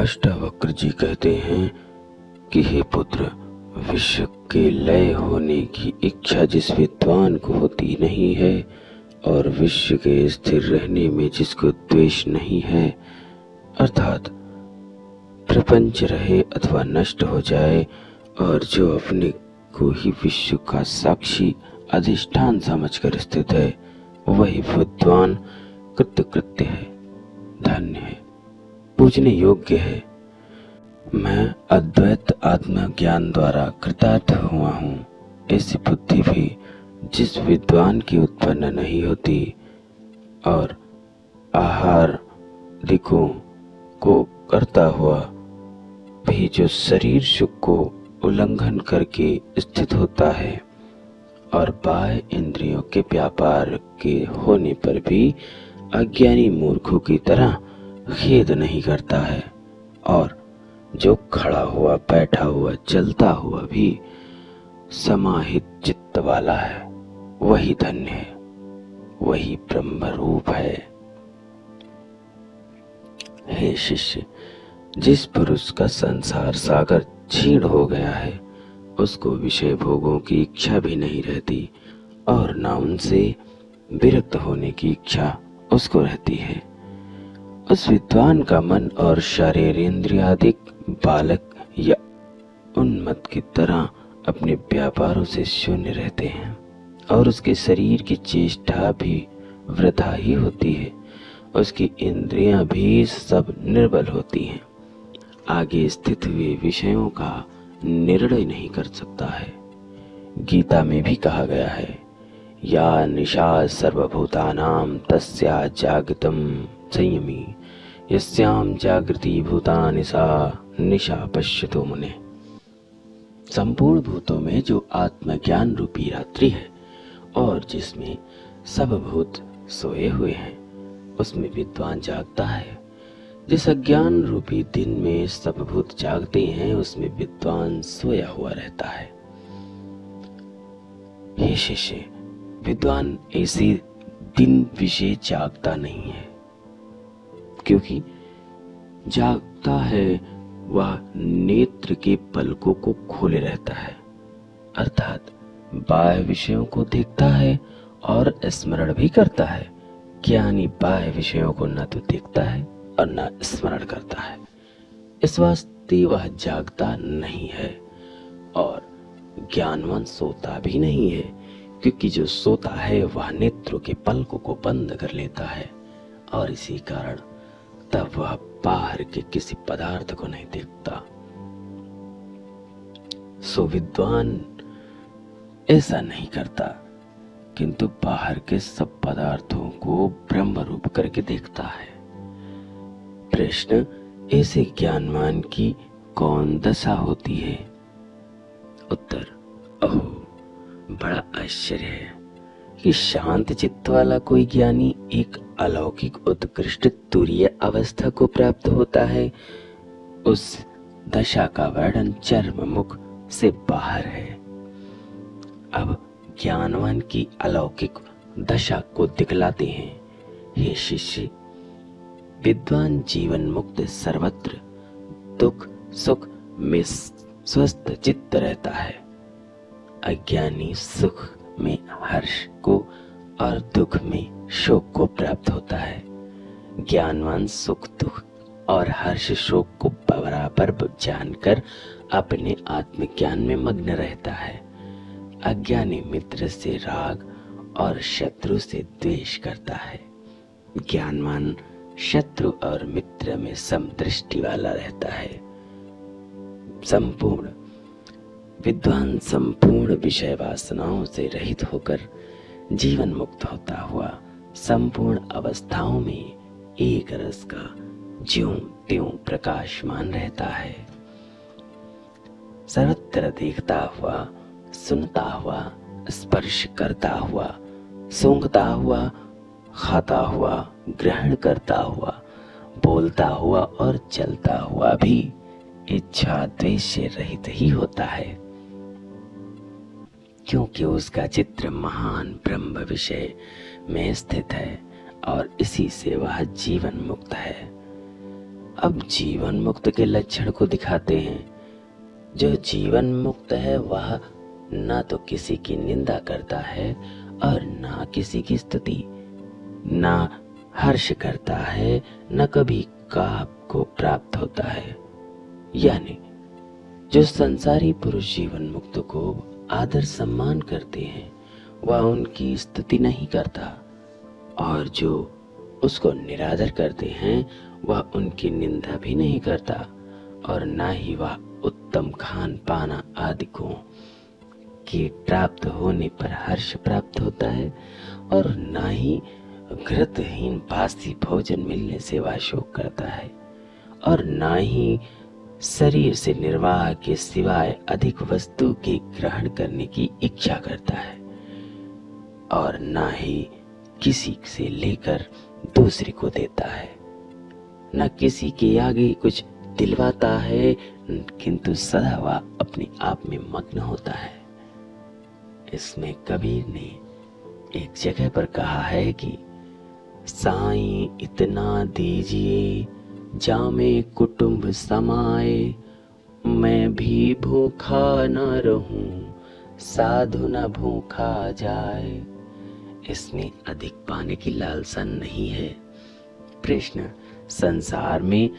अष्टावक्र जी कहते हैं कि हे पुत्र, विश्व के लय होने की इच्छा जिस विद्वान को होती नहीं है और विश्व के स्थिर रहने में जिसको द्वेष नहीं है, अर्थात प्रपंच रहे अथवा नष्ट हो जाए और जो अपने को ही विश्व का साक्षी अधिष्ठान समझकर स्थित है, वही विद्वान कृतकृत्य है, धन्य है, पूजने योग्य है। मैं अद्वैत आत्मज्ञान द्वारा कृतार्थ हुआ हूँ, ऐसी बुद्धि भी जिस विद्वान की उत्पन्न नहीं होती और आहार दिकों को करता हुआ भी जो शरीर सुख को उल्लंघन करके स्थित होता है और बाह्य इंद्रियों के व्यापार के होने पर भी अज्ञानी मूर्खों की तरह खेद नहीं करता है और जो खड़ा हुआ, बैठा हुआ, चलता हुआ भी समाहित चित्त वाला है, वही धन्य है, वही ब्रह्म रूप है। हे शिष्य, जिस पुरुष का संसार सागर क्षीण हो गया है, उसको विषय भोगों की इच्छा भी नहीं रहती और न उनसे विरक्त होने की इच्छा उसको रहती है। उस विद्वान का मन और शरीर इंद्रियादिक बालक या उन्मत्त की तरह अपने व्यापारों से शून्य रहते हैं और उसके शरीर की चेष्टा भी वृथा ही होती है, उसकी इंद्रियां भी सब निर्बल होती हैं, आगे स्थित हुए विषयों का निर्णय नहीं कर सकता है। गीता में भी कहा गया है, या निशा सर्वभूतानां तस्या जागृतं संयमी यस्याम जागृति भूतानि सा निशा पश्यतो मुने। संपूर्ण भूतों में जो आत्मज्ञान रूपी रात्रि है और जिसमें सब भूत सोए हुए हैं, उसमें विद्वान जागता है। जिस अज्ञान रूपी दिन में सब भूत जागते हैं, उसमें विद्वान सोया हुआ रहता है। हे शिष्य, विद्वान ऐसे दिन विषय जागता नहीं है, क्योंकि जागता है वह नेत्र के पलकों को खोले रहता है, अर्थात बाह्य विषयों को देखता है और स्मरण भी करता है। ज्ञानी बाह्य विषयों को न तो देखता है और न स्मरण करता है, इस वास्ते वह जागता नहीं है और ज्ञानवान सोता भी नहीं है, क्योंकि जो सोता है वह नेत्रों के पलकों को बंद कर लेता है और इसी कारण तब वह बाहर के किसी पदार्थ को नहीं देखता। सो विद्वान ऐसा नहीं करता, किंतु बाहर के सब पदार्थों को ब्रह्म रूप करके देखता है। प्रश्न, ऐसे ज्ञानवान की कौन दशा होती है? उत्तर, ओह, बड़ा आश्चर्य है कि शांत चित्त वाला कोई ज्ञानी एक अलौकिक उत्कृष्ट तुरीय अवस्था को प्राप्त होता है। उस दशा का वर्णन चर्म मुख से बाहर है। अब ज्ञानवान की अलौकिक दशा को दिखलाते हैं। हे शिष्य, विद्वान जीवन मुक्त सर्वत्र दुख सुख में स्वस्थ चित्त रहता है। अज्ञानी सुख में हर्ष को और दुख में शोक को प्राप्त होता है। ज्ञानवान सुख दुख और हर्ष शोक को बराबर जानकर अपने आत्मज्ञान में मग्न रहता है। अज्ञानी मित्र से राग और शत्रु से द्वेष करता है। ज्ञानवान शत्रु और मित्र में समदृष्टि वाला रहता है। संपूर्ण विद्वान संपूर्ण विषय वासनाओं से रहित होकर जीवन मुक्त होता हुआ संपूर्ण अवस्थाओं में एक रस का ज्यों त्यों प्रकाशमान रहता है। सर्वत्र देखता हुआ, सुनता हुआ, स्पर्श करता हुआ, सूंघता हुआ, खाता हुआ, ग्रहण करता हुआ, बोलता हुआ और चलता हुआ भी इच्छा द्वेष से रहित ही होता है, क्योंकि उसका चित्र महान ब्रह्म विषय में स्थित है और इसी से वह जीवन मुक्त है। अब जीवन मुक्त के लक्षण को दिखाते हैं। जो जीवन मुक्त है वह ना तो किसी की निंदा करता है और ना किसी की स्तुति, ना हर्ष करता है, न कभी काप को प्राप्त होता है। यानी जो संसारी पुरुष जीवन मुक्त को आदर सम्मान करते हैं वह उनकी स्तुति नहीं करता, और जो उसको निरादर करते हैं वह उनकी निंदा भी नहीं करता, और ना ही वह उत्तम खान पान आदि को के प्राप्त होने पर हर्ष प्राप्त होता है, और ना ही घृतहीन बासी भोजन मिलने से वह शोक करता है, और ना ही शरीर से निर्वाह के सिवाय अधिक वस्तु के ग्रहण करने की इच्छा करता है, और ना ही किसी से लेकर दूसरे को देता है, न किसी के आगे कुछ दिलवाता है, किंतु सदा वह अपने आप में मग्न होता है। इसमें कबीर ने एक जगह पर कहा है कि साईं इतना दीजिए जामे कुटुंब समाए, मैं भी भूखा न रहूं साधु न भूखा जाए। इसमें अधिक पाने की लालसा नहीं है। प्रश्न, संसार में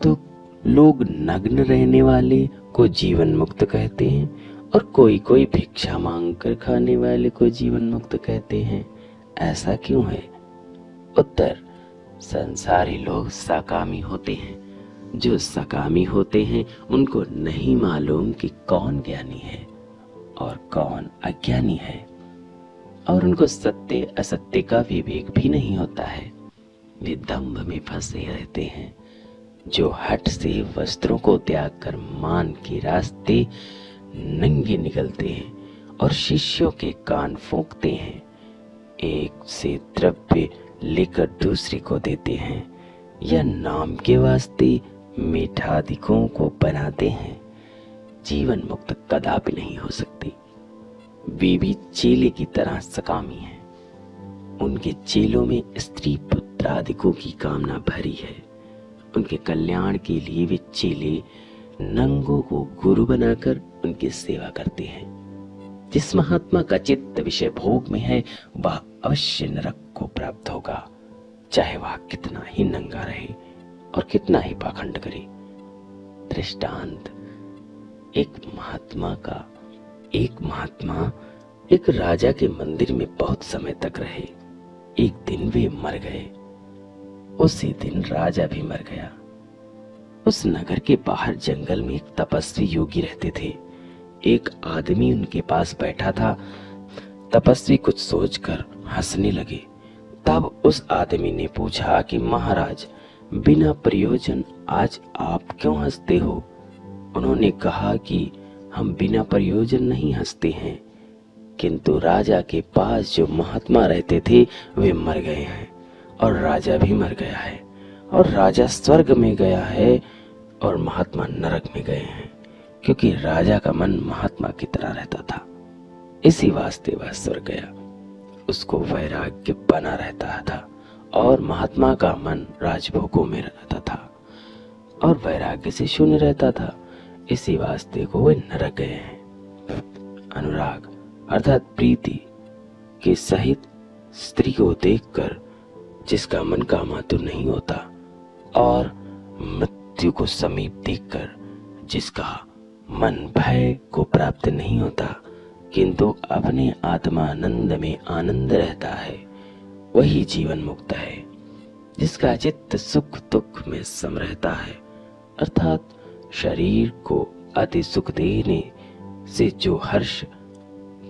तो लोग नग्न रहने वाले को जीवन मुक्त कहते हैं, और कोई कोई भिक्षा मांग कर खाने वाले को जीवन मुक्त कहते हैं, ऐसा क्यों है? उत्तर, संसारी लोग सकामी होते हैं। जो सकामी होते हैं उनको नहीं मालूम कि कौन ज्ञानी है और कौन अज्ञानी है, और उनको सत्य असत्य का विवेक भी नहीं होता है। वे दंभ में फंसे रहते हैं। जो हठ से वस्त्रों को त्याग कर मान के रास्ते नंगे निकलते हैं और शिष्यों के कान फूंकते हैं, एक से द्रव्य लेकर दूसरे को देते हैं, या नाम के वास्ते मीठादिकों को बनाते हैं, जीवन मुक्त कदापि नहीं हो सकती। वे भी चेले की तरह सकामी हैं। उनके चेलों में स्त्री पुत्र आदिकों की कामना भरी है। उनके कल्याण के लिए वे चेले नंगों को गुरु बनाकर उनकी सेवा करते हैं। जिस महात्मा का चित्त विषय भोग में है वह अवश्य नरक को प्राप्त होगा, चाहे वह कितना ही नंगा रहे और कितना ही पाखंड करे। दृष्टांत, एक महात्मा एक राजा के मंदिर में बहुत समय तक रहे। एक दिन वे मर गए। उसी दिन राजा भी मर गया। उस नगर के बाहर जंगल में एक तपस्वी योगी रहते थे। एक आदमी उनके पास बैठा था। तपस्वी कुछ सोचकर हंसने लगे। तब उस आदमी ने पूछा कि महाराज, बिना प्रयोजन आज आप क्यों हंसते हो? उन्होंने कहा कि हम बिना प्रयोजन नहीं हंसते हैं, किंतु राजा के पास जो महात्मा रहते थे वे मर गए हैं, और राजा भी मर गया है, और राजा स्वर्ग में गया है और महात्मा नरक में गए हैं, क्योंकि राजा का मन महात्मा की तरह रहता था। इसी वास्ते वह स्वर्ग गया। उसको वैराग्य बना रहता था, और महात्मा का मन राजभोगों में रहता था और वैराग्य से शून्य रहता था। इसी वास्ते को वे नरक गए हैं। अनुराग अर्थात प्रीति के सहित स्त्री को देखकर जिसका मन कामातुर नहीं होता, और मृत्यु को समीप देखकर जिसका मन भय को प्राप्त नहीं होता, किंतु अपने आत्मानंद में आनंद रहता है, वही जीवन मुक्त है। जिसका चित्त सुख दुख में सम रहता है, अर्थात शरीर को अति सुख देने से जो हर्ष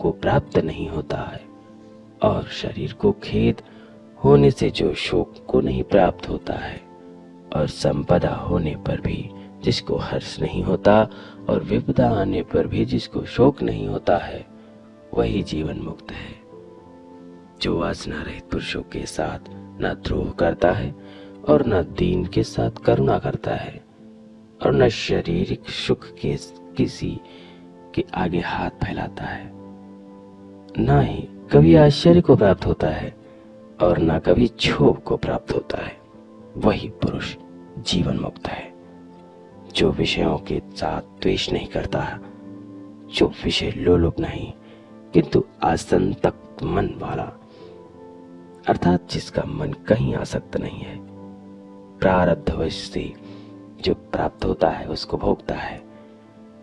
को प्राप्त नहीं होता है, और शरीर को खेद होने से जो शोक को नहीं प्राप्त होता है, और संपदा होने पर भी जिसको हर्ष नहीं होता, और विपदा आने पर भी जिसको शोक नहीं होता है, वही जीवन मुक्त है। जो वासना रहित पुरुषों के साथ न द्रोह करता है और न दीन के साथ करुणा करता है, और न शारीरिक सुख के किसी के आगे हाथ फैलाता है, न ही कभी आश्चर्य को प्राप्त होता है और न कभी क्षोभ को प्राप्त होता है, वही पुरुष जीवन मुक्त है, जो विषयों के साथ द्वेष नहीं करता, जो विषय लोलुप नहीं किंतु आसंतक मन वाला, अर्थात जिसका मन कहीं आसक्त नहीं है, प्रारब्धवश से जो प्राप्त होता है उसको भोगता है,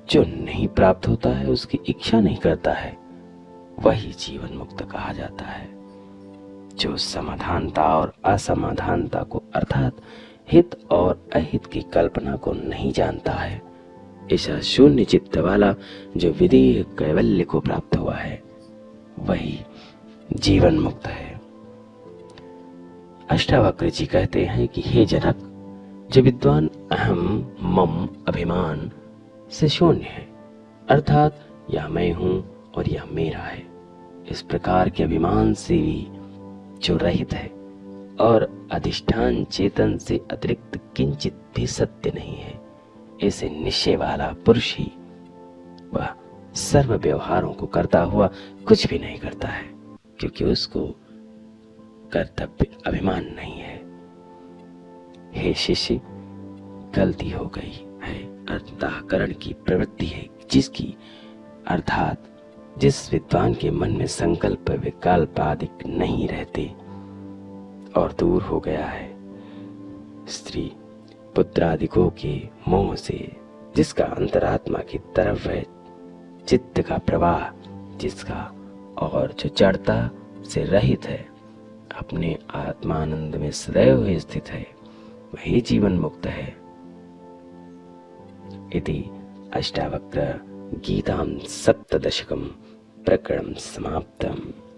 जो नहीं प्राप्त होता है उसकी इच्छा नहीं करता है, वही जीवन मुक्त कहा जाता है। जो समाधानता और असमाधानता को अर्थात हित और अहित की कल्पना को नहीं जानता है, ऐसा शून्य चित्त वाला जो विधेय कैवल्य को प्राप्त हुआ है, वही जीवन मुक्त है। अष्टावक्र जी कहते हैं कि हे जनक, जो विद्वान अहम मम अभिमान से शून्य है, अर्थात यह मैं हूं और यह मेरा है, इस प्रकार के अभिमान से भी जो रहित है और अधिष्ठान चेतन से अतिरिक्त किंचित भी सत्य नहीं है, ऐसे निश्चय वाला पुरुष ही वह सर्व व्यवहारों को करता हुआ कुछ भी नहीं करता है, क्योंकि उसको कर्तव्य अभिमान नहीं है। हे शिष्य, गलती हो गई है, अंतःकरण की प्रवृत्ति है जिसकी अर्थात जिस विद्वान के मन में संकल्प विकल्प आदि नहीं रहते और दूर हो गया है स्त्री पुत्र आदिकों के मोह से, जिसका अंतरात्मा की तरफ है चित्त का प्रवाह, जिसका और जो जड़ता से रहित है, अपने आत्मानंद में सदैव स्थित है, वही जीवन मुक्त है। इति अष्टावक्र गीतां सप्तदशकं प्रकरणं समाप्तम्।